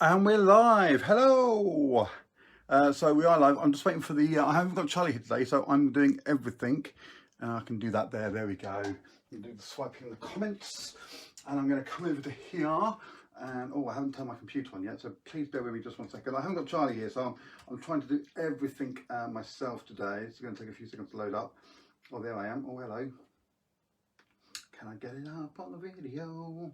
And we're live. Hello. So we are live. I'm just waiting for the. I haven't got Charlie here today, so I'm doing everything. I can do that there. There we go. You do the swiping in the comments, and I'm going to come over to here. And I haven't turned my computer on yet, so please bear with me just 1 second. I haven't got Charlie here, so I'm trying to do everything myself today. It's going to take a few seconds to load up. Oh, there I am. Oh, hello. Can I get it up on the video?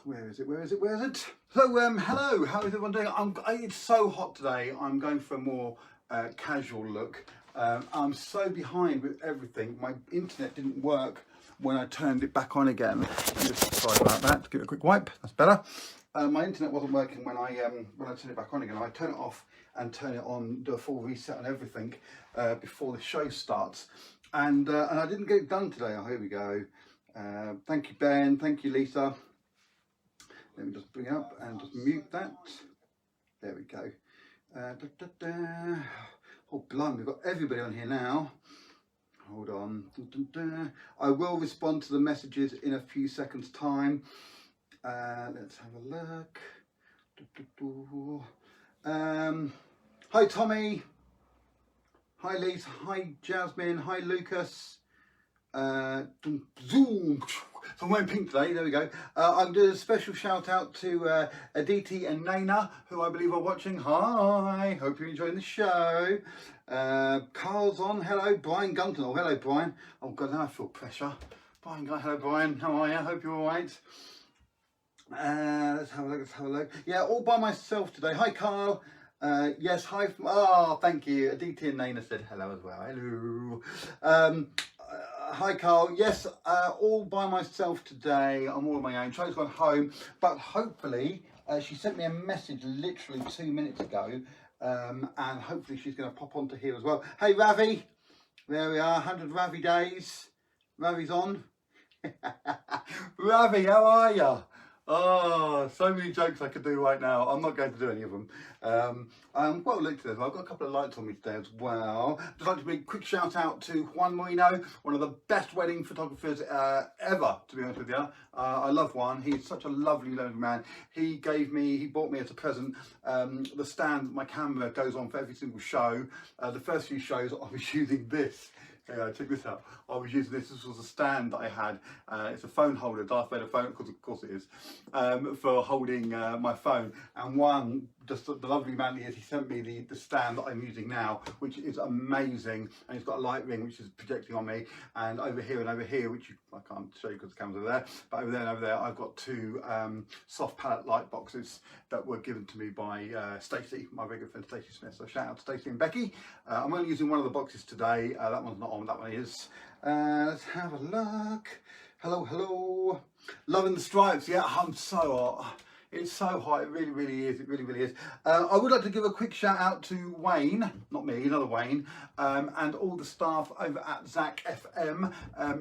Where is it? Where is it? Where is it? So, hello. How is everyone doing? It's so hot today. I'm going for a more casual look. I'm so behind with everything. My internet didn't work when I turned it back on again. Sorry about that. Give it a quick wipe. That's better. My internet wasn't working when I turned it back on again. I turn it off and turn it on, do a full reset on everything before the show starts. And I didn't get it done today. Oh, here we go. Thank you, Ben. Thank you, Lisa. Let me just bring it up and just mute that. There we go. Oh, blimey, we've got everybody on here now. Hold on. I will respond to the messages in a few seconds' time. Let's have a look. Hi, Tommy. Hi, Lisa. Hi, Jasmine. Hi, Lucas. Zoom. So I'm wearing pink today, there we go. I'm doing a special shout out to Aditi and Naina, who I believe are watching. Hi, hope you're enjoying the show. Carl's on, hello. Brian Gunton, oh hello Brian. Oh God, now I feel pressure. Brian, hello Brian, how are you? Hope you're all right. Let's have a look. Yeah, all by myself today. Hi Carl. Yes, hi. Thank you. Aditi and Naina said hello as well. Hello. Hi Carl, yes, all by myself today. I'm all on my own. Charlie's gone home, but hopefully she sent me a message literally 2 minutes ago, and hopefully she's going to pop onto here as well. Hey Ravi, there we are, 100 Ravi days. Ravi's on. Ravi, how are you? Oh, so many jokes I could do right now. I'm not going to do any of them. Well, look at this. I've got a couple of lights on me today as well. Just like to make a quick shout out to Juan Moreno, one of the best wedding photographers ever, to be honest with you. I love Juan. He's such a lovely man. He bought me as a present the stand that my camera goes on for every single show. The first few shows I was using this. Yeah, check this out. I was using this. This was a stand that I had. It's a phone holder, Darth Vader phone, because of course it is, for holding my phone. And one, just the lovely man he is, he sent me the stand that I'm using now, which is amazing. And it's got a light ring which is projecting on me. And over here, which I can't show you because the camera's over there, but over there and over there, I've got two soft palette light boxes that were given to me by Stacey, my very good friend Stacey Smith. So shout out to Stacey and Becky. I'm only using one of the boxes today. That one's not on, that one is. Let's have a look. Hello. Loving the stripes. Yeah, I'm so hot. It's so hot, it really is, it really is. I would like to give a quick shout out to Wayne, not me, another Wayne, and all the staff over at Zach FM.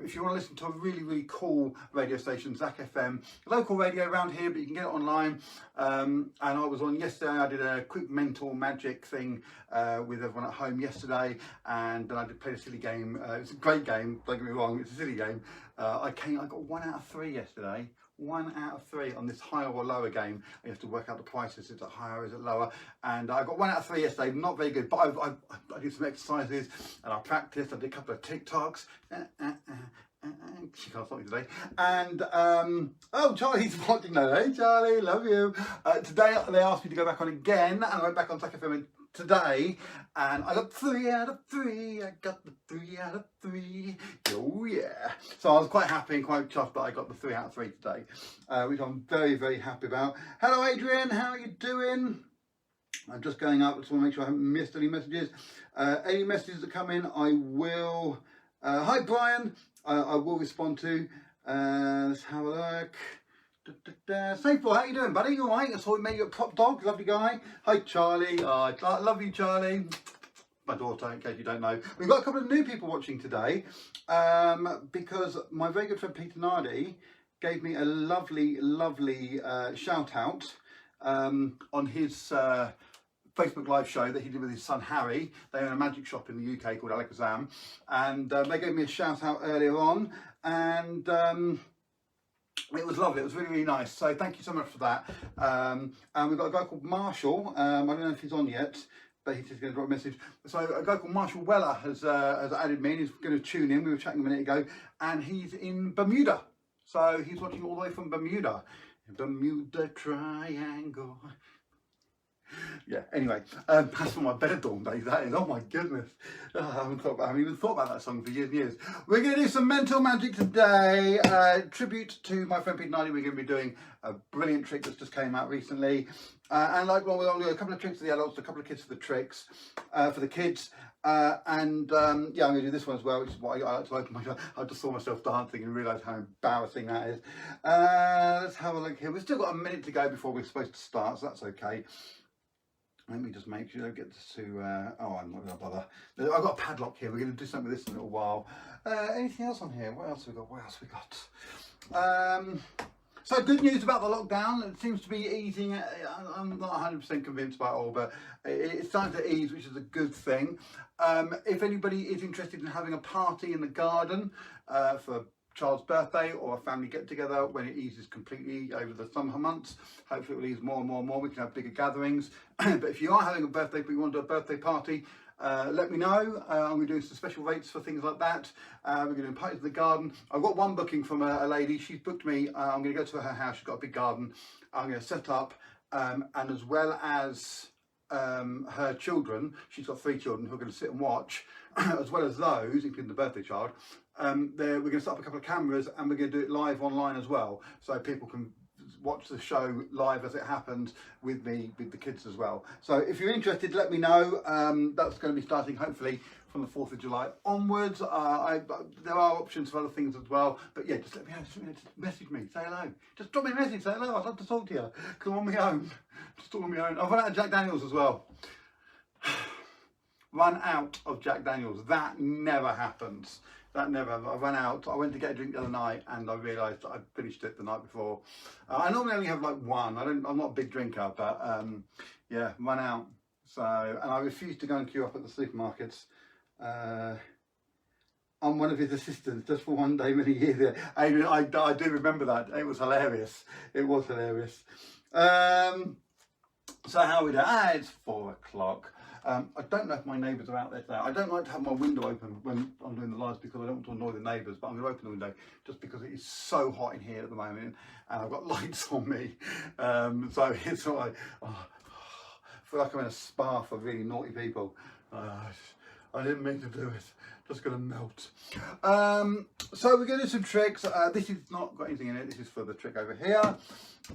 If you want to listen to a really cool radio station, Zach FM, local radio around here, but you can get it online. And I was on yesterday, I did a quick mental magic thing with everyone at home yesterday, and then I did play a silly game. It's a great game, don't get me wrong, it's a silly game. I got 1 out of 3 yesterday. 1 out of 3 on this higher or lower game. You have to work out the prices. Is it higher? Is it lower? And I got 1 out of 3 yesterday. Not very good, but I did some exercises and I practiced. I did a couple of TikToks. She can't stop me today. And Charlie's watching now. Hey Charlie, love you. Today they asked me to go back on again, and I went back on Zach FM today, and I got 3 out of 3. I got the 3 out of 3. Oh yeah. So I was quite happy and quite chuffed that I got the 3 out of 3 today, which I'm very happy about. Hello Adrian, how are you doing? I'm just going up. I just want to make sure I haven't missed any messages. Any messages that come in, I will. Hi Brian, I will respond to. Let's have a look. Safe, how you doing, buddy? You alright? I saw you made you a prop dog, lovely guy. Hi Charlie, I love you Charlie. My daughter, in case you don't know. We've got a couple of new people watching today, because my very good friend Peter Nardi gave me a lovely shout out on his Facebook live show that he did with his son Harry. They own a magic shop in the UK called Alakazam, and they gave me a shout out earlier on, and It was lovely. It was really, really nice. So thank you so much for that. And we've got a guy called Marshall. I don't know if he's on yet, but he's just going to drop a message. So a guy called Marshall Weller has added me, and he's going to tune in. We were chatting a minute ago, and he's in Bermuda. So he's watching all the way from Bermuda. Bermuda Triangle. Yeah, anyway, that's from my Benidorm days, that is. Oh my goodness. I haven't even thought about that song for years and years. We're going to do some mental magic today. Tribute to my friend Pete Niley. We're going to be doing a brilliant trick that's just came out recently. And like well, we'll do a couple of tricks for the adults, a couple of kids for the tricks, for the kids. Yeah, I'm going to do this one as well, which is why I like to open my. I just saw myself dancing and realised how embarrassing that is. Let's have a look here. We've still got a minute to go before we're supposed to start, so that's okay. Let me just make sure I get to, oh, I'm not going to bother. I've got a padlock here. We're going to do something with this in a little while. Anything else on here? What else have we got? What else have we got? So good news about the lockdown. It seems to be easing. I'm not 100% convinced by it all, but it's starting to ease, which is a good thing. If anybody is interested in having a party in the garden for child's birthday or a family get together when it eases completely over the summer months, hopefully it will ease more and more and more. We can have bigger gatherings. But if you are having a birthday but you want to do a birthday party, let me know. We're doing some special rates for things like that. We're going to do parties in the garden. I've got one booking from a lady. She's booked me. I'm going to go to her house. She's got a big garden. I'm going to set up, and as well as her children, she's got 3 children who are going to sit and watch, as well as those, including the birthday child. We're going to set up a couple of cameras, and we're going to do it live online as well, so people can watch the show live as it happens with me, with the kids as well. So if you're interested, let me know. That's going to be starting hopefully from the 4th of July onwards. There are options for other things as well, but yeah, just let me know. Just message me, say hello. Just drop me a message, say hello. I'd love to talk to you because I'm on my own. Just on my own. I've run out of Jack Daniels as well. Run out of Jack Daniels. That never happens. That never. I ran out. I went to get a drink the other night and I realised I finished it the night before. I normally only have like one. I'm not a big drinker, but yeah, run out. So, and I refused to go and queue up at the supermarkets. I'm one of his assistants just for one day many years ago. I do remember that. It was hilarious. It was hilarious. So how are we doing? It's 4 o'clock. I don't know if my neighbours are out there today. I don't like to have my window open when I'm doing the lives because I don't want to annoy the neighbours, but I'm going to open the window just because it is so hot in here at the moment and I've got lights on me. So it's like, I feel like I'm in a spa for really naughty people. I didn't mean to do it. Just going to melt. So we're going to do some tricks. This has not got anything in it. This is for the trick over here.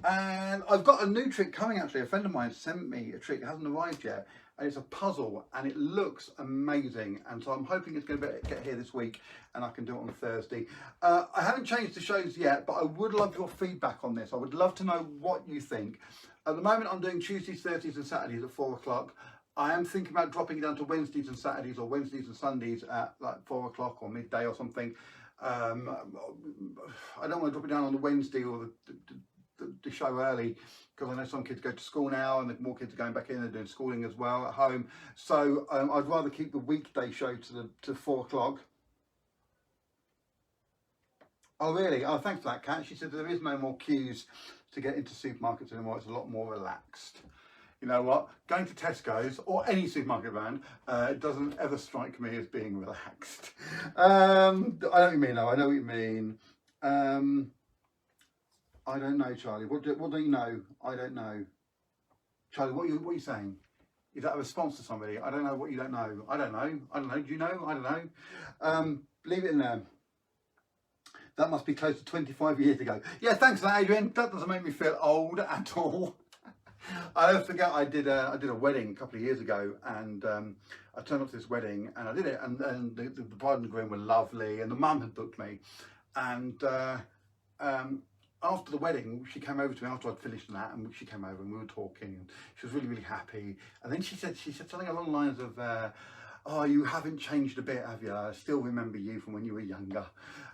And I've got a new trick coming actually. A friend of mine sent me a trick. It hasn't arrived yet. And it's a puzzle and it looks amazing. And so I'm hoping it's going to get here this week and I can do it on a Thursday. I haven't changed the shows yet, but I would love your feedback on this. I would love to know what you think. At the moment, I'm doing Tuesdays, Thursdays and Saturdays at 4 o'clock. I am thinking about dropping it down to Wednesdays and Saturdays or Wednesdays and Sundays at like 4 o'clock or midday or something. I don't want to drop it down on the Wednesday or the show early because I know some kids go to school now and more kids are going back in, they're doing schooling as well at home. So I'd rather keep the weekday show to 4 o'clock. Oh really? Oh, thanks for that, Kat. She said there is no more queues to get into supermarkets anymore. It's a lot more relaxed. You know what? Going to Tesco's or any supermarket brand, it doesn't ever strike me as being relaxed. I know what you mean though. I know what you mean. I don't know, Charlie. What do you know? I don't know. Charlie, what are you saying? Is that a response to somebody? I don't know what you don't know. I don't know. I don't know. Do you know? I don't know. Leave it in there. That must be close to 25 years ago. Yeah, thanks for that, Adrian. That doesn't make me feel old at all. I don't forget I did a wedding a couple of years ago and I turned up to this wedding and I did it and the bride and the groom were lovely and the mum had booked me and after the wedding she came over to me after I'd finished that and she came over and we were talking and she was really, really happy and then she said something along the lines of oh, you haven't changed a bit, have you? I still remember you from when you were younger.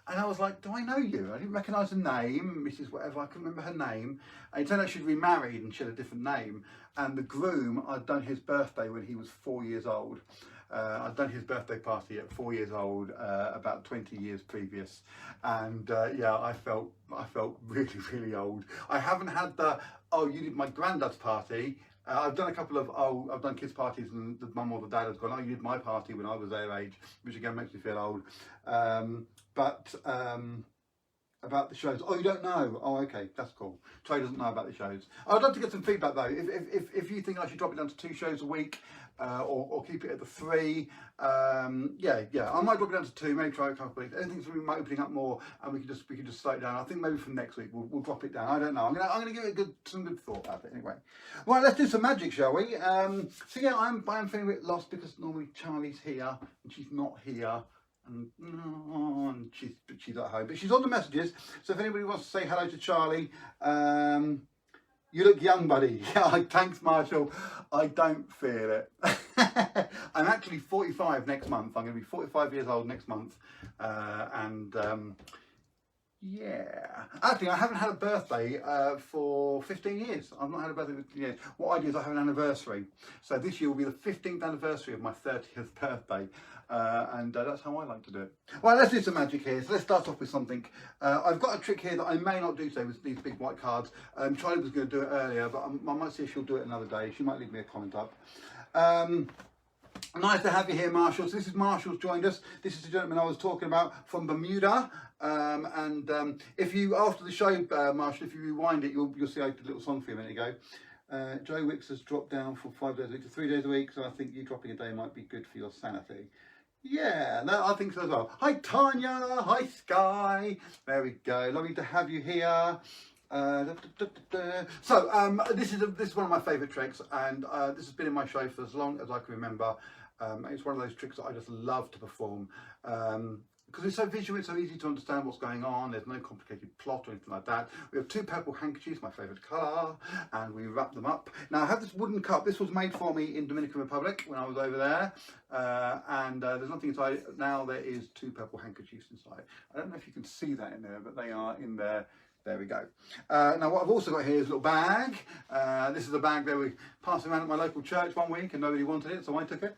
And I was like, do I know you? I didn't recognise her name, Mrs. whatever, I couldn't remember her name. And it turned out she'd remarried and she had a different name. And the groom, I'd done his birthday when he was 4 years old. I'd done his birthday party at 4 years old, about 20 years previous, and yeah, I felt really, really old. I haven't had the, oh, you did my granddad's party. I've done a couple of, oh, I've done kids' parties and the mum or the dad has gone, oh, you did my party when I was their age, which again makes me feel old. About the shows, oh, you don't know? Oh, okay, that's cool. Trey doesn't know about the shows. I'd love to get some feedback though. If you think I should drop it down to 2 shows a week, or keep it at the 3, yeah, I might drop it down to 2, maybe try a couple of weeks. Anything's really opening up more, and we can just slow it down. I think maybe from next week we'll drop it down. I don't know. I'm gonna give it some good thought about it anyway. Right, let's do some magic, shall we? So yeah, I'm feeling a bit lost because normally Charlie's here and she's not here. And she's at home, but she's on the messages. So if anybody wants to say hello to Charlie, you look young, buddy. Yeah, thanks, Marshall. I don't feel it. I'm actually 45 next month. I'm going to be 45 years old next month, yeah. Actually, I haven't had a birthday for 15 years. I've not had a birthday for 15 years. What I do is I have an anniversary. So this year will be the 15th anniversary of my 30th birthday. And that's how I like to do it. Well, let's do some magic here. So let's start off with something. I've got a trick here that I may not do today with these big white cards. Charlie was going to do it earlier, but I might see if she'll do it another day. She might leave me a comment up. Nice to have you here, Marshall. So this is Marshall's joined us. This is the gentleman I was talking about from Bermuda. If you, after the show, Marshall, if you rewind it, you'll see I did a little song for you a minute ago. Joe Wicks has dropped down from 5 days a week to 3 days a week, so I think you dropping a day might be good for your sanity. Yeah, no, I think so as well. Hi, Tanya. Hi, Sky. There we go. Lovely to have you here. So this is one of my favourite tricks, and this has been in my show for as long as I can remember. It's one of those tricks that I just love to perform because it's so visual, it's so easy to understand what's going on. There's no complicated plot or anything like that. We have 2 purple handkerchiefs, my favourite colour, and we wrap them up. Now I have this wooden cup. This was made for me in Dominican Republic when I was over there, and there's nothing inside. Now there is 2 purple handkerchiefs inside. I don't know if you can see that in there, but they are in there. There we go. Now what I've also got here is a little bag. This is a bag that we passed around at my local church one week and nobody wanted it, so I took it.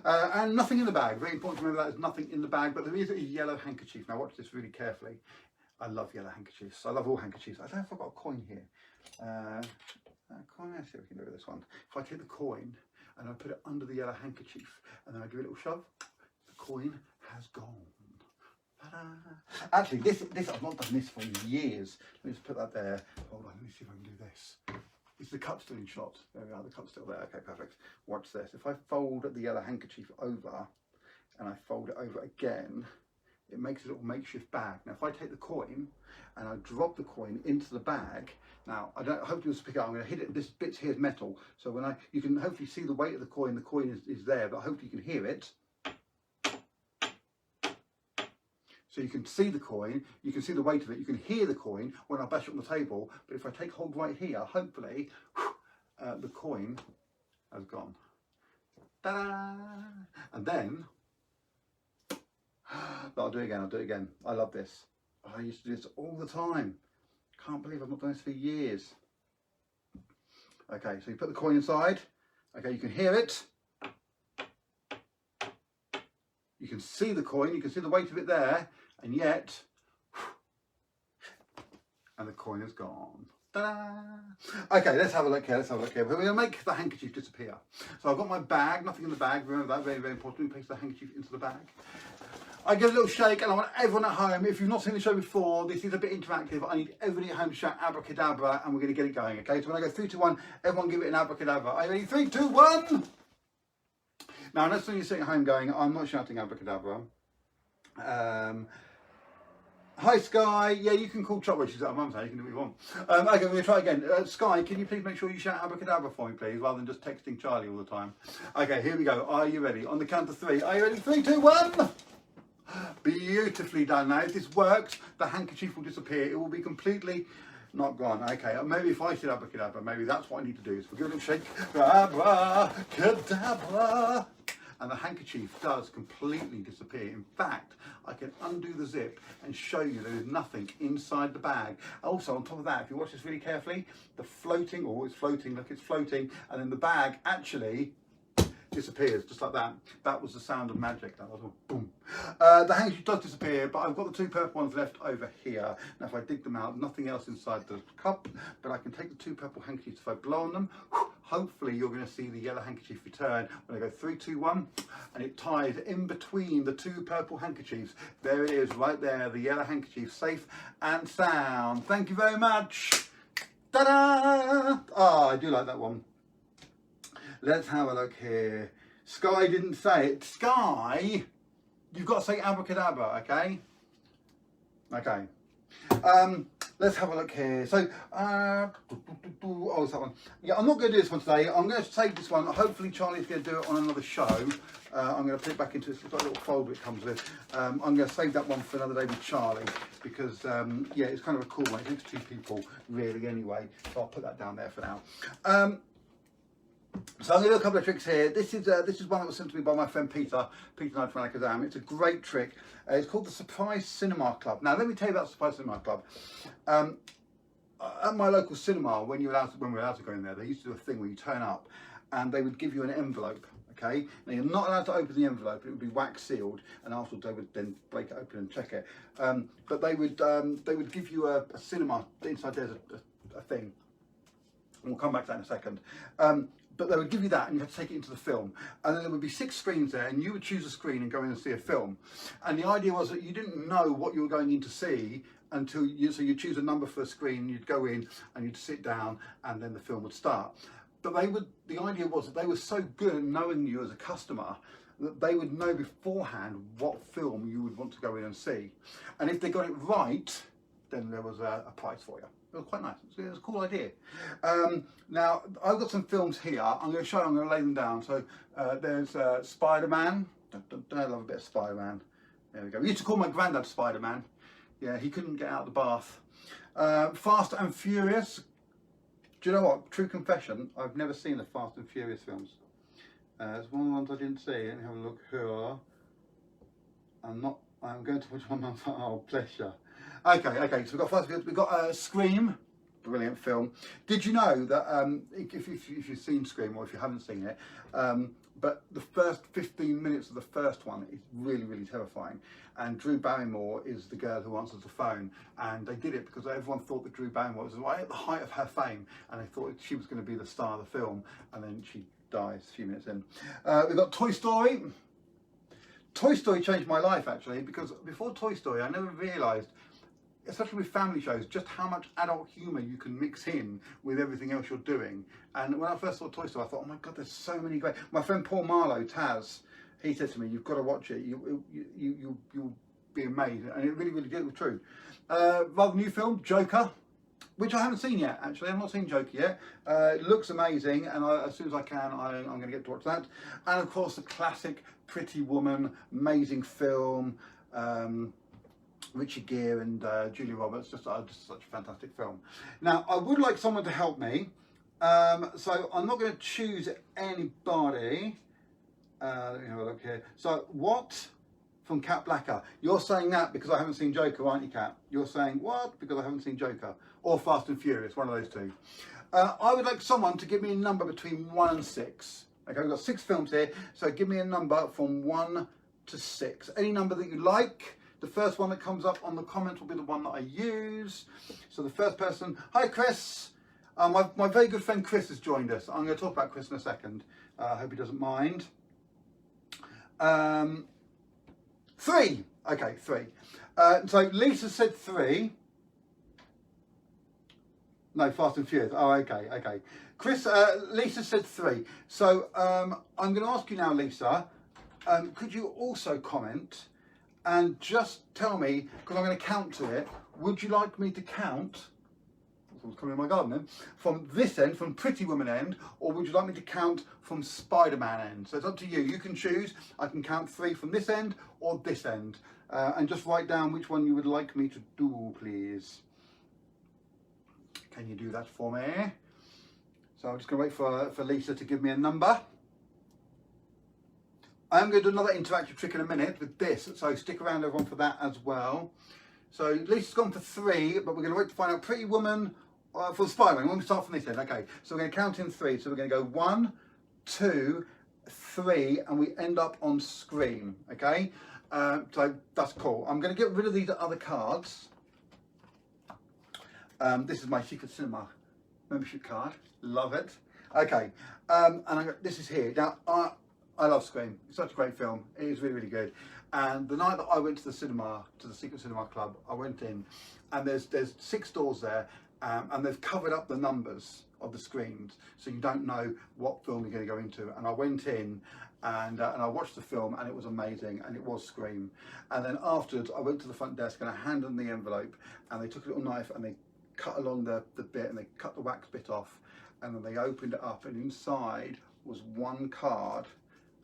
And nothing in the bag. Very important to remember that there's nothing in the bag, but there is a yellow handkerchief. Now watch this really carefully. I love yellow handkerchiefs. I love all handkerchiefs. I don't know if I've got a coin here. Coin, let's see if we can do this one. If I take the coin and I put it under the yellow handkerchief and then I give it a little shove, the coin has gone. Actually, this I've not done this for years. Let me just put that there. Hold on, let me see if I can do this. Is the cup still in shot? There we are, the cup's still there. Okay, perfect. Watch this. If I fold the yellow handkerchief over and I fold it over again, it makes a little makeshift bag. Now, if I take the coin and I drop the coin into the bag, now I hope you'll pick it up. I'm going to hit it. This bit here is metal, so when you can hopefully see the weight of the coin. The coin is there, but hopefully you can hear it. So you can see the coin, you can see the weight of it, you can hear the coin when I bash it on the table, but if I take hold right here, hopefully, the coin has gone. Ta-da! And then, I'll do it again. I love this. I used to do this all the time. Can't believe I've not done this for years. Okay, so you put the coin inside. Okay, you can hear it. You can see the coin, you can see the weight of it there, and yet, and the coin is gone. Ta-da! Okay, let's have a look here, We're going to make the handkerchief disappear. So I've got my bag, nothing in the bag, remember that, very, very important. We place the handkerchief into the bag. I give a little shake, and I want everyone at home, if you've not seen the show before, this is a bit interactive. I need everybody at home to shout abracadabra, and we're going to get it going, okay? So when I go 3, 2, 1, everyone give it an abracadabra. Are you ready? 3, 2, 1! Now, next time you're sitting at home going, I'm not shouting abracadabra. Hi, Sky. Yeah, you can call Chopper. She's at her mum's house. You can do what you want. Okay, we're going to try again. Sky, can you please make sure you shout abracadabra for me, please, rather than just texting Charlie all the time? Okay, here we go. Are you ready? On the count of 3. Are you ready? 3, 2, 1. Beautifully done. Now, if this works, the handkerchief will disappear. It will be completely not gone. Okay, maybe if I said abracadabra, maybe that's what I need to do. So we'll give it a shake. Abracadabra. And the handkerchief does completely disappear. In fact, I can undo the zip and show you there is nothing inside the bag. Also, on top of that, if you watch this really carefully, the floating, it's floating, look, it's floating, and then the bag actually disappears, just like that. That was the sound of magic. That was a boom. The handkerchief does disappear, but I've got the 2 purple ones left over here. Now if I dig them out, nothing else inside the cup, but I can take the 2 purple handkerchiefs. If I blow on them, hopefully you're going to see the yellow handkerchief return when I go 3, 2, 1, and it ties in between the 2 purple handkerchiefs. There it is, right there, the yellow handkerchief, safe and sound. Thank you very much. Ta-da! Oh, I do like that one. Let's have a look here. Sky didn't say it. Sky, you've got to say abracadabra, okay? Okay. Let's have a look here. So, oh, it's that one. Yeah, I'm not going to do this one today. I'm going to save this one. Hopefully Charlie's going to do it on another show. I'm going to put it back into this little folder it comes with. I'm going to save that one for another day with Charlie because, yeah, it's kind of a cool one. It takes 2 people, really, anyway. So I'll put that down there for now. So I'm going to do a couple of tricks here. This is one that was sent to me by my friend Peter Knight from Alakazam. It's a great trick. It's called the Surprise Cinema Club. Now let me tell you about the Surprise Cinema Club. At my local cinema, when we were allowed to go in there, they used to do a thing where you turn up and they would give you an envelope. Okay, now you're not allowed to open the envelope; it would be wax sealed, and afterwards they would then break it open and check it. But they would give you a cinema inside. There's a thing. And we'll come back to that in a second. But they would give you that and you had to take it into the film. And then there would be 6 screens there and you would choose a screen and go in and see a film. And the idea was that you didn't know what you were going in to see until so you'd choose a number for a screen, you'd go in and you'd sit down and then the film would start. But the idea was that they were so good at knowing you as a customer that they would know beforehand what film you would want to go in and see. And if they got it right, then there was a prize for you. It was quite nice. It was a cool idea. Now, I've got some films here. I'm going to lay them down. So there's Spider-Man. I love a bit of Spider-Man. There we go. We used to call my granddad Spider-Man. Yeah, he couldn't get out of the bath. Fast and Furious. Do you know what? True confession, I've never seen the Fast and Furious films. It's one of the ones I didn't see. Let me have a look here. I'm going to watch one of them. Oh, pleasure. Okay, so we've got Fast and Furious, we've got Scream, brilliant film. Did you know that, if you've seen Scream or if you haven't seen it, but the first 15 minutes of the first one is really, really terrifying. And Drew Barrymore is the girl who answers the phone. And they did it because everyone thought that Drew Barrymore was right at the height of her fame. And they thought she was going to be the star of the film. And then she dies a few minutes in. We've got Toy Story. Toy Story changed my life, actually, because before Toy Story, I never realised, especially with family shows, just how much adult humour you can mix in with everything else you're doing. And when I first saw Toy Story, I thought, oh my God, there's so many great... My friend Paul Marlowe, Taz, he said to me, you've got to watch it. You'll be amazed. And it really, really did. It was true. Rather new film, Joker, which I haven't seen yet, actually. I've not seen Joker yet. It looks amazing, and as soon as I can, I'm going to get to watch that. And of course, the classic Pretty Woman, amazing film. Richard Gere and Julia Roberts, just such a fantastic film. Now, I would like someone to help me, so I'm not going to choose anybody. Let me have a look here. So, what from Cat Blacker? You're saying that because I haven't seen Joker, aren't you, Cat? You're saying what? Because I haven't seen Joker. Or Fast and Furious, one of those two. I would like someone to give me a number between 1 and 6. Okay, we've got 6 films here, so give me a number from 1 to 6. Any number that you like. The first one that comes up on the comments will be the one that I use. So the first person, hi Chris. My very good friend Chris has joined us. I'm going to talk about Chris in a second. I hope he doesn't mind. 3. Okay, 3. So Lisa said 3. No, Fast and Furious. Oh, okay. Chris, Lisa said 3. So I'm going to ask you now, Lisa, could you also comment and just tell me, because I'm going to count to it, would you like me to count, what's coming in my garden then, from this end, from Pretty Woman end, or would you like me to count from Spider-Man end? So it's up to you. You can choose. I can count 3 from this end or this end. And just write down which one you would like me to do, please. Can you do that for me? So I'm just going to wait for Lisa to give me a number. I'm going to do another interactive trick in a minute with this, so stick around everyone for that as well. So Lisa's gone for 3, but we're going to wait to find out Pretty Woman for Spider-Man. We're going to start from this end. Okay, so we're going to count in 3. So we're going to go 1, 2, 3 and we end up on Scream, okay? So that's cool. I'm going to get rid of these other cards. This is my Secret Cinema membership card. Love it. Okay, and this is here. Now, I love Scream. It's such a great film. It is really, really good. And the night that I went to the cinema, to the Secret Cinema Club, I went in, and there's 6 doors there, and they've covered up the numbers of the screens, so you don't know what film you're going to go into. And I went in, and I watched the film, and it was amazing, and it was Scream. And then afterwards, I went to the front desk and I handed them the envelope, and they took a little knife and they cut along the bit, and they cut the wax bit off, and then they opened it up, and inside was one card.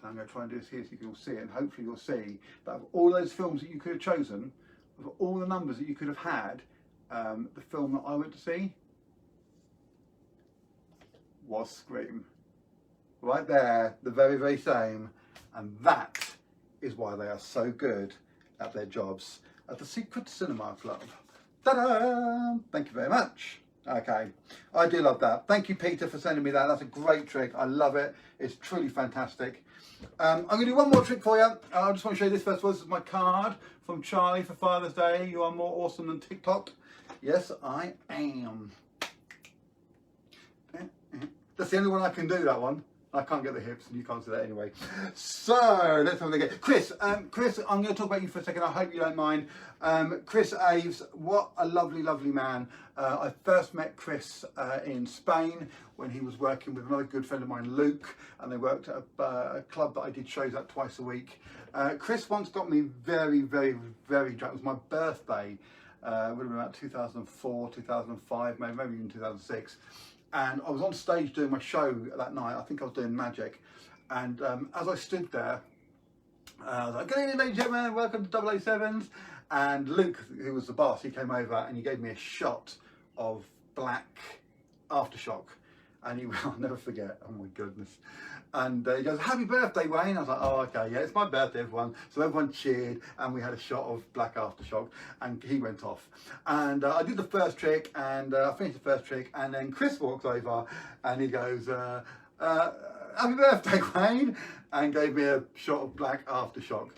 I'm going to try and do this here so you can all see it, and hopefully you'll see that of all those films that you could have chosen, of all the numbers that you could have had, the film that I went to see was Scream. Right there, the very, very same. And that is why they are so good at their jobs at the Secret Cinema Club. Ta-da! Thank you very much. Okay, I do love that. Thank you, Peter, for sending me that. That's a great trick. I love it. It's truly fantastic. I'm going to do one more trick for you. I just want to show you this first of all. This is my card from Charlie for Father's Day. You are more awesome than TikTok. Yes, I am. That's the only one I can do, that one. I can't get the hips, and you can't see that anyway. So let's have a look at Chris. Chris, I'm going to talk about you for a second. I hope you don't mind. Chris Aves, what a lovely, lovely man. I first met Chris in Spain when he was working with another good friend of mine, Luke, and they worked at a club that I did shows at twice a week. Chris once got me very, very, very drunk. It was my birthday. It would have been about 2004, 2005, maybe even 2006. And I was on stage doing my show that night. I think I was doing Magic. And as I stood there, I was like, "Good evening, ladies and gentlemen, welcome to 007s." And Luke, who was the boss, he came over and he gave me a shot of black aftershock. And he, I'll never forget, oh my goodness. And he goes, "Happy birthday, Wayne." I was like, "Oh, okay, yeah, it's my birthday, everyone." So everyone cheered, and we had a shot of black aftershock, and he went off. And I did the first trick, and I finished the first trick, and then Chris walks over, and he goes, "Happy birthday, Wayne," and gave me a shot of black aftershock.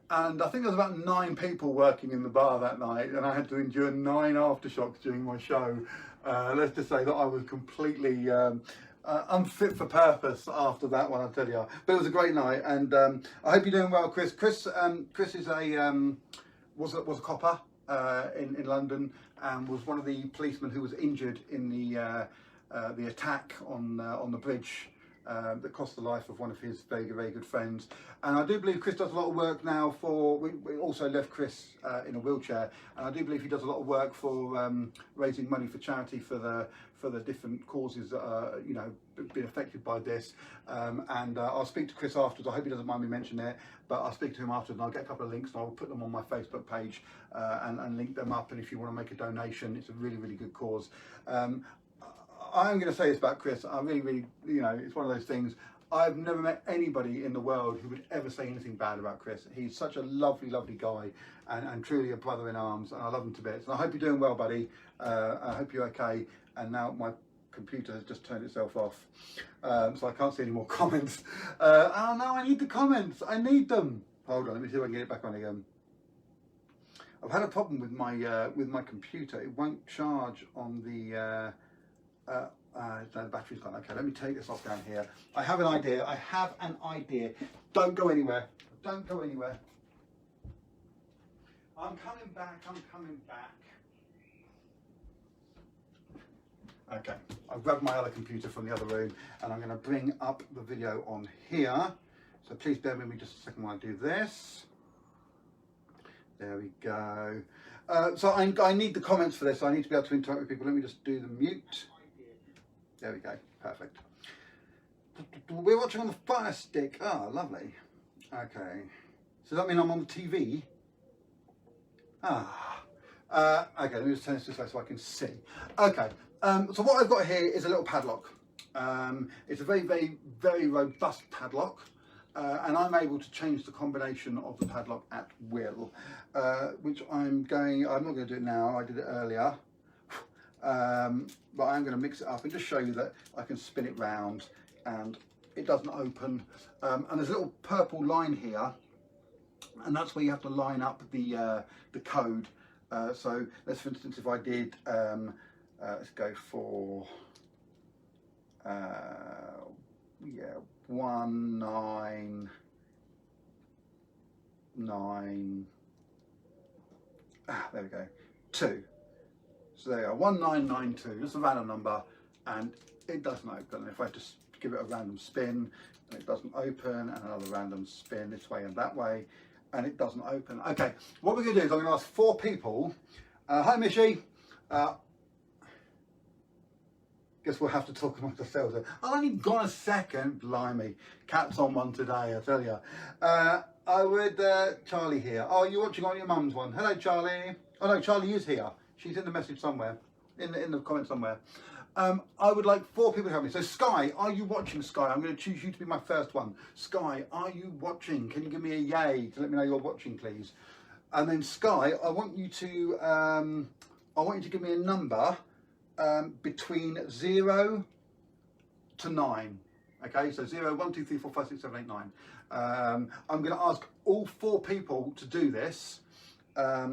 And I think there was about 9 people working in the bar that night, and I had to endure 9 aftershocks during my show. Let's just say that I was completely unfit for purpose after that one, I tell you. But it was a great night, and I hope you're doing well, Chris. Chris is was a copper in London, and was one of the policemen who was injured in the attack on the bridge. That cost the life of one of his very, very good friends. And I do believe Chris does a lot of work now for, we also left Chris in a wheelchair, and I do believe he does a lot of work for raising money for charity for the different causes that are, you know, been affected by this. And I'll speak to Chris afterwards. I hope he doesn't mind me mentioning it, but I'll speak to him afterwards, and I'll get a couple of links and I'll put them on my Facebook page and link them up. And if you want to make a donation, it's a really, really good cause. I'm going to say this about Chris. I really, really, you know, it's one of those things. I've never met anybody in the world who would ever say anything bad about Chris. He's such a lovely, lovely guy, and truly a brother in arms, and I love him to bits. And I hope you're doing well, buddy. I hope you're okay. And now my computer has just turned itself off, so I can't see any more comments. Oh no, I need the comments. I need them. Hold on, let me see if I can get it back on again. I've had a problem with my computer. It won't charge on the. The battery's gone. Okay, let me take this off down here. I have an idea. Don't go anywhere. Don't go anywhere. I'm coming back. Okay, I've grabbed my other computer from the other room, and I'm going to bring up the video on here. So please bear with me just a second while I do this. There we go. So I need the comments for this. So I need to be able to interact with people. Let me just do the mute. There we go, perfect. We're watching on the Fire Stick. Oh, lovely. Okay. So does that mean I'm on the TV? Okay, let me just turn this way so I can see. Okay, so what I've got here is a little padlock. It's a very, very, very robust padlock. And I'm able to change the combination of the padlock at will, which I'm not going to do it now, I did it earlier. But I'm going to mix it up and just show you that I can spin it round and it doesn't open. And there's a little purple line here, and that's where you have to line up the code. So let's, for instance, if I did, let's go for, yeah, 199, there we go, 2. So there you go, 1992, that's a random number, and it doesn't open. If I just give it a random spin, and it doesn't open, and another random spin this way and that way, and it doesn't open. Okay, what we're going to do is I'm going to ask 4 people. Hi, Mishy. Guess we'll have to talk amongst ourselves. I've only got a second. Blimey, cat's on one today, I tell you. I would, Charlie here. Oh, you're watching on your mum's one. Hello, Charlie. Oh no, Charlie is here. She's in the message somewhere, in the comments somewhere. I would like 4 people to help me. So Sky, are you watching, Sky? I'm going to choose you to be my first one. Sky, are you watching? Can you give me a yay to let me know you're watching, please? And then Sky, I want you to give me a number between 0 to 9. Okay, so 0, 1, 2, 3, 4, 5, 6, 7, 8, 9. I'm going to ask all 4 people to do this. Yeah,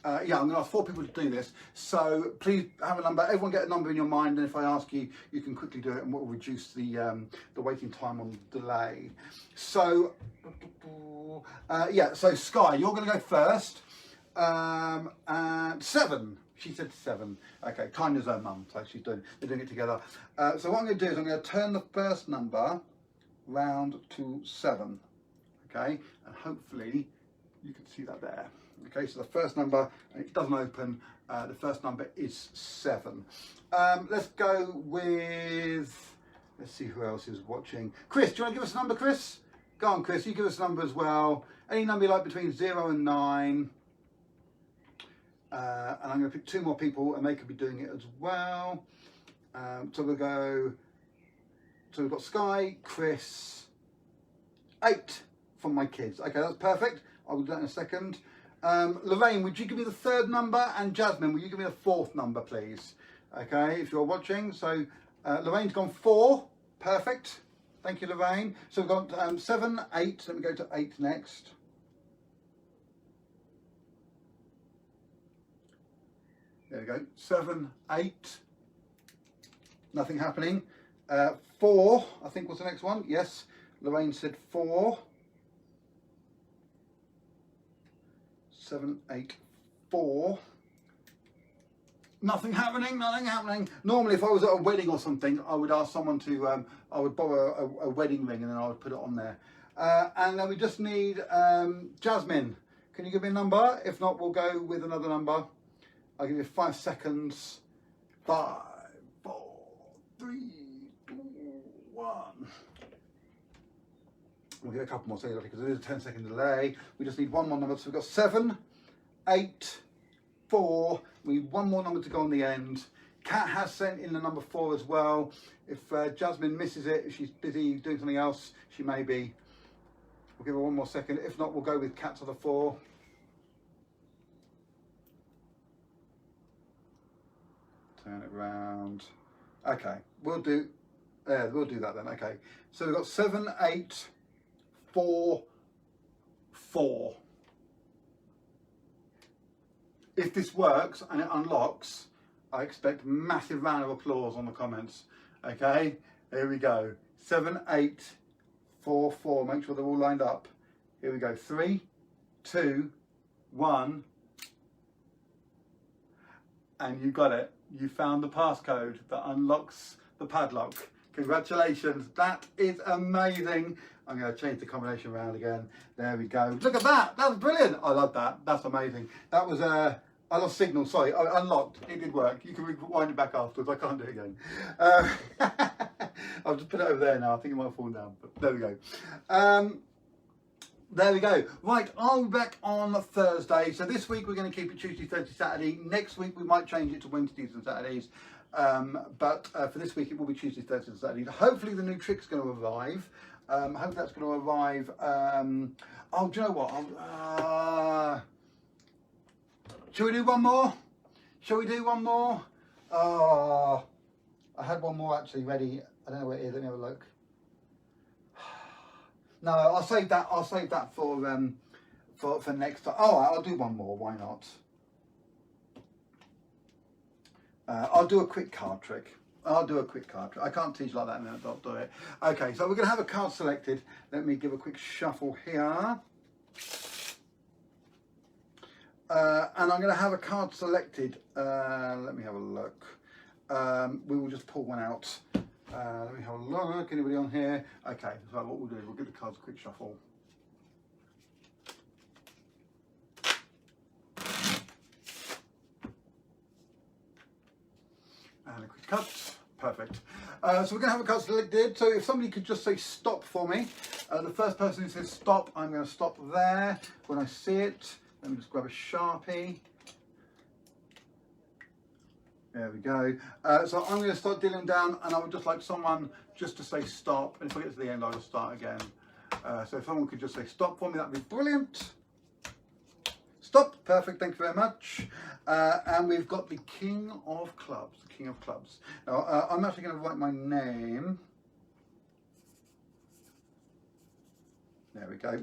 I'm going to ask 4 people to do this. So please have a number. Everyone get a number in your mind, and if I ask you, you can quickly do it, and we'll reduce the waiting time on delay. So yeah, so Sky, you're going to go first. And 7. She said 7. Okay, Tanya's her mum, so they're doing it together. So what I'm going to do is I'm going to turn the first number round to 7. Okay, and hopefully you can see that there. Okay, so the first number, and it doesn't open, the first number is 7. Let's go with, let's see who else is watching. Chris, do you want to give us a number, Chris? Go on, Chris, you give us a number as well. Any number you like between 0 and 9. And I'm going to pick 2 more people, and they could be doing it as well. So we'll go, so we've got Sky, Chris, 8 from my kids. Okay, that's perfect. I will do that in a second. Lorraine, would you give me the 3rd number? And Jasmine, will you give me the 4th number, please? Okay, if you're watching. So Lorraine's gone 4. Perfect. Thank you, Lorraine. So we've got 7, 8. Let me go to 8 next. There we go. 7, 8. Nothing happening. 4, I think was the next one. Yes, Lorraine said 4. 7, 8, 4. Nothing happening, nothing happening. Normally, if I was at a wedding or something, I would ask someone to, I would borrow a wedding ring, and then I would put it on there. And then we just need Jasmine. Can you give me a number? If not, we'll go with another number. I'll give you 5 seconds. 5, 4, 3, 2, 1. We'll get a couple more seconds because there is a 10-second delay. We just need one more number. So we've got 7, 8, 4. We need one more number to go on the end. Kat has sent in the number 4 as well. If Jasmine misses it, if she's busy doing something else, she may be. We'll give her one more second. If not, we'll go with Kat's other 4. Turn it round. Okay, we'll do that then. Okay, so we've got 7, 8, 4, 4. If this works and it unlocks, I expect a massive round of applause on the comments. Okay, here we go. 7, 8, 4, 4. Make sure they're all lined up. Here we go. 3, 2, 1. And you got it. You found the passcode that unlocks the padlock. Congratulations. That is amazing. I'm going to change the combination around again. There we go. Look at that. That's brilliant. I love that. That's amazing. That was I lost signal. Sorry. I unlocked. It did work. You can rewind it back afterwards. I can't do it again. I'll just put it over there now. I think it might have fallen down. But there we go. There we go. Right, I'll be back on Thursday. So this week we're going to keep it Tuesday, Thursday, Saturday. Next week we might change it to Wednesdays and Saturdays. But for this week it will be Tuesday, Thursday and Saturday. Hopefully the new trick's going to arrive. Hope that's going to arrive. Oh, do you know what? Shall we do one more? Shall we do one more? I had one more actually ready. I don't know where it is. Let me have a look. No, I'll save that. I'll save that for next time. Oh, I'll do one more. Why not? I'll do a quick card trick. I'll do a quick card trick. I can't teach like that and then not do it. Okay, so we're going to have a card selected. Let me give a quick shuffle here. And I'm going to have a card selected. Let me have a look. We will just pull one out. Let me have a look. Anybody on here? Okay, so what we'll do is we'll give the cards a quick shuffle. And a quick cut. Perfect. So we're going to have a card selected. So if somebody could just say stop for me. The first person who says stop, I'm going to stop there when I see it. Let me just grab a Sharpie. There we go. So I'm going to start dealing down, and I would just like someone just to say stop. And if I get to the end, I'll just start again. So if someone could just say stop for me, that'd be brilliant. Stop. Perfect. Thank you very much. And we've got the King of Clubs. The King of Clubs. Now, I'm actually going to write my name. There we go.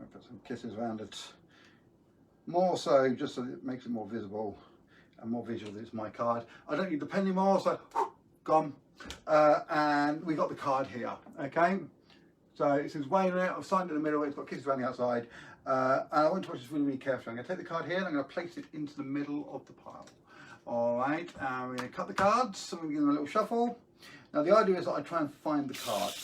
I'll put some kisses around it. More so, just so that it makes it more visible and more visual that it's my card. I don't need the pen anymore, so gone. And we got the card here, okay? So it says Wayne in it, I've signed in the middle, it's got kisses around the outside. And I want to watch this really, really carefully. I'm going to take the card here and I'm going to place it into the middle of the pile. All right, and we're going to cut the cards, so we're going to give them a little shuffle. Now the idea is that I try and find the card.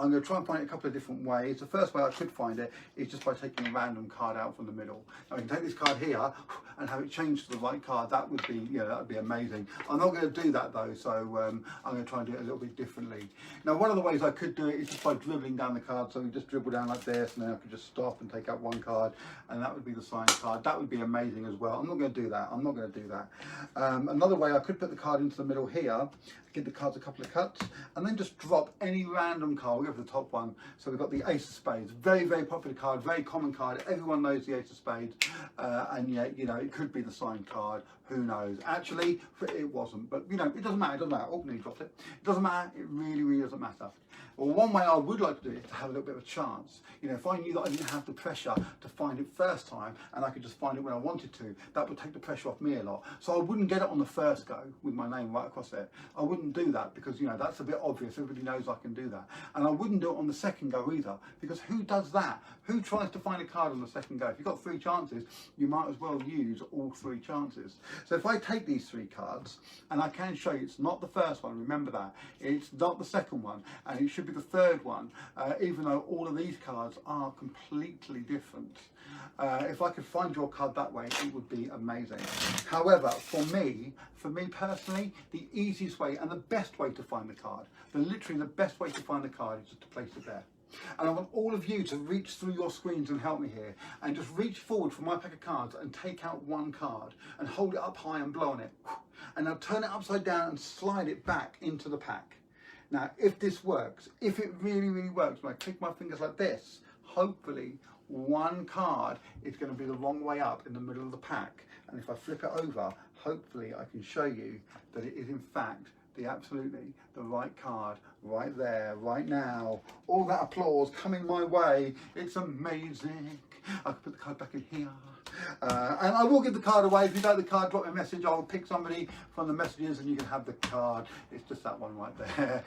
I'm going to try and find it a couple of different ways. The first way I could find it is just by taking a random card out from the middle. Now I can take this card here and have it changed to the right card. That would be, that would be amazing. I'm not going to do that though, so I'm going to try and do it a little bit differently. Now one of the ways I could do it is just by dribbling down the card. So we just dribble down like this, and then I could just stop and take out one card, and that would be the signed card. That would be amazing as well. I'm not going to do that. I'm not going to do that. Another way, I could put the card into the middle here, give the cards a couple of cuts, and then just drop any random card. We'll go for the top one. So we've got the Ace of Spades, very, very popular card, very common card. Everyone knows the Ace of Spades, and yet, it could be the signed card. Who knows? Actually, it wasn't, but it doesn't matter. It doesn't matter. Oh, no, you dropped it. It doesn't matter. It really, really doesn't matter. Well, one way I would like to do it is to have a little bit of a chance. If I knew that I didn't have the pressure to find it first time and I could just find it when I wanted to, that would take the pressure off me a lot. So I wouldn't get it on the first go with my name right across it. I wouldn't do that because, that's a bit obvious. Everybody knows I can do that. And I wouldn't do it on the second go either, because who does that? Who tries to find a card on the second go? If you've got 3 chances, you might as well use all 3 chances. So if I take these 3 cards, and I can show you it's not the first one, remember that. It's not the second one, and it should be the third one, even though all of these cards are completely different. If I could find your card that way, it would be amazing. However, for me personally, the easiest way and the best way to find the card, literally the best way to find the card, is just to place it there. And I want all of you to reach through your screens and help me here, and just reach forward from my pack of cards and take out one card and hold it up high and blow on it, and now turn it upside down and slide it back into the pack. Now, if this works, if it really, really works, when I click my fingers like this, hopefully one card is going to be the wrong way up in the middle of the pack. And if I flip it over, hopefully I can show you that it is in fact absolutely the right card right there, right now. All that applause coming my way. It's amazing. I can put the card back in here. And I will give the card away. If you like the card, drop me a message. I'll pick somebody from the messages and you can have the card. It's just that one right there.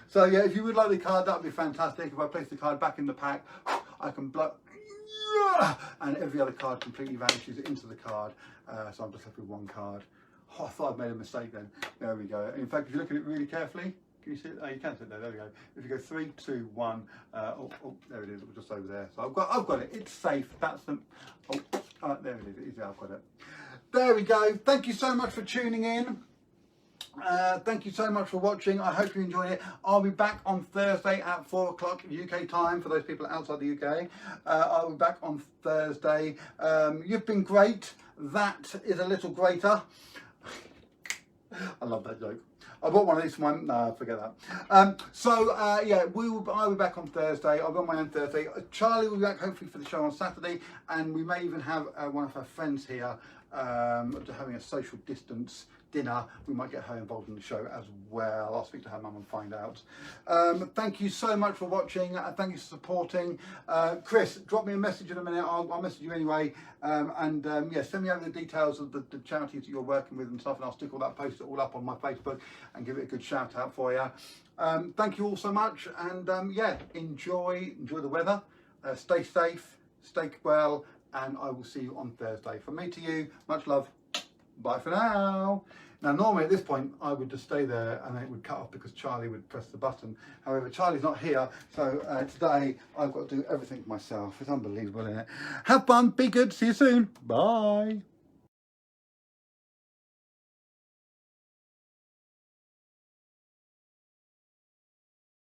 So yeah, if you would like the card, that would be fantastic. If I place the card back in the pack, I can blow, and every other card completely vanishes into the card. So I'm just left with one card. Oh, I thought I'd made a mistake then. There we go. In fact, if you look at it really carefully, can you see it? Oh, you can see it there. There we go. If you go 3, 2, 1. There it is. It was just over there. So I've got it. It's safe. That's the. There it is. I've got it. There we go. Thank you so much for tuning in. Thank you so much for watching. I hope you enjoyed it. I'll be back on Thursday at 4 o'clock UK time for those people outside the UK. I'll be back on Thursday. You've been great. That is a little greater. I love that joke. I bought one of these for my... No, forget that. Yeah, I'll be back on Thursday. I'll be on my own Thursday. Charlie will be back hopefully for the show on Saturday. And we may even have one of her friends here having a social distance dinner. We might get her involved in the show as well. I'll speak to her mum and find out. Thank you so much for watching. Thank you for supporting. Chris, drop me a message in a minute. I'll message you anyway. Yeah, send me over the details of the charities that you're working with and stuff, and I'll stick all that, post it all up on my Facebook and give it a good shout out for you. Thank you all so much, and yeah, enjoy the weather. Stay safe, stay well, and I will see you on Thursday. From me to you, much love. Bye for now. Now, normally at this point, I would just stay there and then it would cut off because Charlie would press the button. However, Charlie's not here, so today I've got to do everything myself. It's unbelievable, isn't it? Have fun, be good, see you soon. Bye.